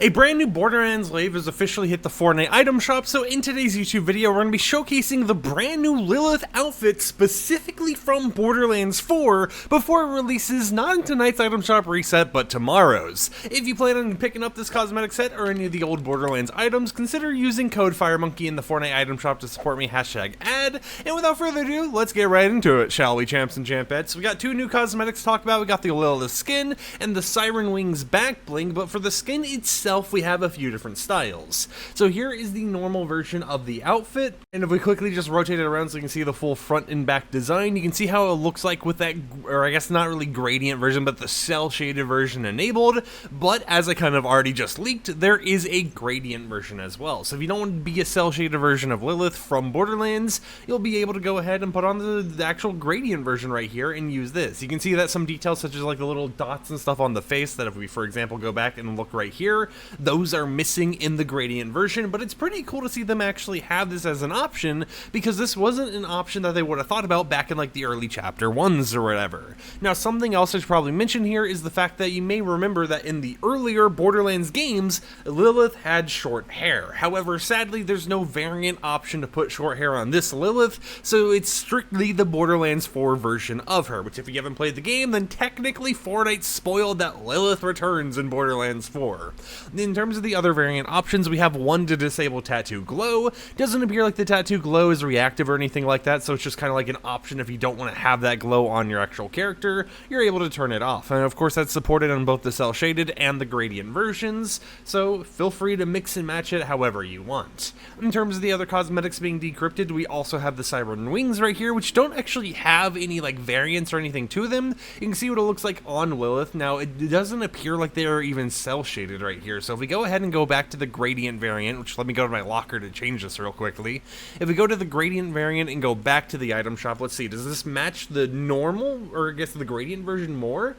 A brand new Borderlands wave has officially hit the Fortnite item shop, so in today's YouTube video, we're going to be showcasing the brand new Lilith outfit specifically from Borderlands 4 before it releases not in tonight's item shop reset, but tomorrow's. If you plan on picking up this cosmetic set or any of the old Borderlands items, consider using code FireMonkey in the Fortnite item shop to support me, #ad. And without further ado, let's get right into it, shall we, champs and champettes? We got two new cosmetics to talk about. We got the Lilith skin and the Siren Wings back bling, but for the skin itself, we have a few different styles. So here is the normal version of the outfit, and if we quickly just rotate it around so you can see the full front and back design, you can see how it looks like with that, or I guess not really gradient version, but the cell shaded version enabled. But as I kind of already just leaked, there is a gradient version as well. So if you don't want to be a cell shaded version of Lilith from Borderlands, you'll be able to go ahead and put on the actual gradient version right here and use this. You can see that some details such as like the little dots and stuff on the face that if we, for example, go back and look right here, those are missing in the gradient version, but it's pretty cool to see them actually have this as an option, because this wasn't an option that they would have thought about back in like the early chapter 1s or whatever. Now, something else I should probably mention here is the fact that you may remember that in the earlier Borderlands games, Lilith had short hair. However, sadly, there's no variant option to put short hair on this Lilith, so it's strictly the Borderlands 4 version of her, which if you haven't played the game, then technically Fortnite spoiled that Lilith returns in Borderlands 4. In terms of the other variant options, we have one to disable tattoo glow. Doesn't appear like the tattoo glow is reactive or anything like that, so it's just kind of like an option if you don't want to have that glow on your actual character, you're able to turn it off. And of course that's supported on both the cell shaded and the gradient versions, so feel free to mix and match it however you want. In terms of the other cosmetics being decrypted, we also have the Siren Wings right here, which don't actually have any like variants or anything to them. You can see what it looks like on Lilith. Now it doesn't appear like they are even cell shaded right here, so if we go ahead and go back to the gradient variant, which let me go to my locker to change this real quickly. If we go to the gradient variant and go back to the item shop, let's see, does this match the normal, or I guess the gradient version more?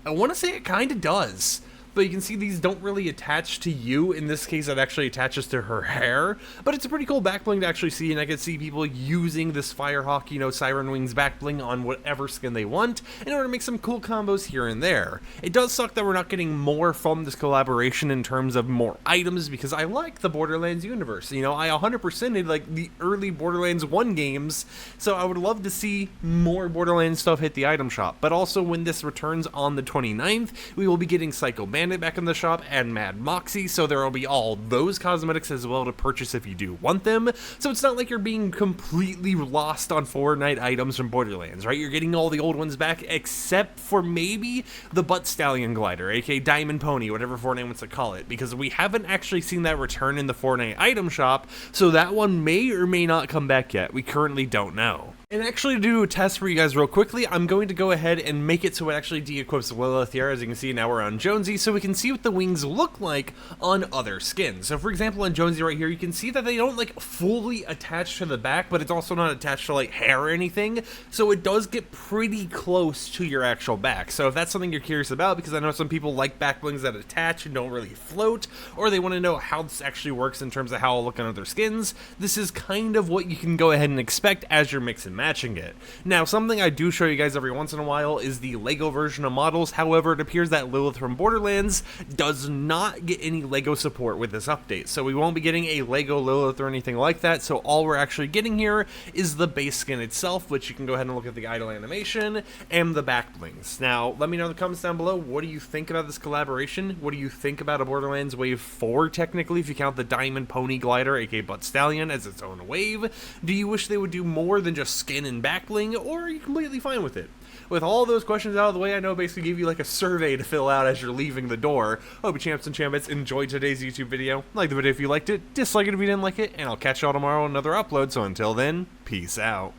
I want to say it kind of does. But you can see these don't really attach to you. In this case, it actually attaches to her hair. But it's a pretty cool back bling to actually see, and I can see people using this Firehawk, Siren Wings back bling on whatever skin they want in order to make some cool combos here and there. It does suck that we're not getting more from this collaboration in terms of more items, because I like the Borderlands universe. I 100%ed like the early Borderlands 1 games, so I would love to see more Borderlands stuff hit the item shop. But also when this returns on the 29th, we will be getting Psycho Bandit back in the shop and Mad Moxie, so there will be all those cosmetics as well to purchase if you do want them. So it's not like you're being completely lost on Fortnite items from Borderlands, right? You're getting all the old ones back except for maybe the Butt Stallion glider, aka Diamond Pony, whatever Fortnite wants to call it, because we haven't actually seen that return in the Fortnite item shop, so that one may or may not come back yet. We currently don't know. And actually, to do a test for you guys real quickly, I'm going to go ahead and make it so it actually de-equips Lilith here. As you can see, now we're on Jonesy, so we can see what the wings look like on other skins. So for example, on Jonesy right here, you can see that they don't like fully attach to the back, but it's also not attached to like hair or anything, so it does get pretty close to your actual back. So if that's something you're curious about, because I know some people like back blings that attach and don't really float, or they want to know how this actually works in terms of how it'll look on other skins, this is kind of what you can go ahead and expect as you're mixing matching it. Now, something I do show you guys every once in a while is the Lego version of models. However, it appears that Lilith from Borderlands does not get any Lego support with this update, so we won't be getting a Lego Lilith or anything like that. So all we're actually getting here is the base skin itself, which you can go ahead and look at the idle animation and the back blings. Now, let me know in the comments down below, what do you think about this collaboration? What do you think about a Borderlands Wave 4, technically, if you count the Diamond Pony glider, aka Butt Stallion, as its own wave? Do you wish they would do more than just skin and back bling, or are you completely fine with it? With all those questions out of the way, I know I basically gave you like a survey to fill out as you're leaving the door. Hope you champs and champettes enjoyed today's YouTube video. Like the video if you liked it, dislike it if you didn't like it, and I'll catch y'all tomorrow on another upload. So until then, peace out.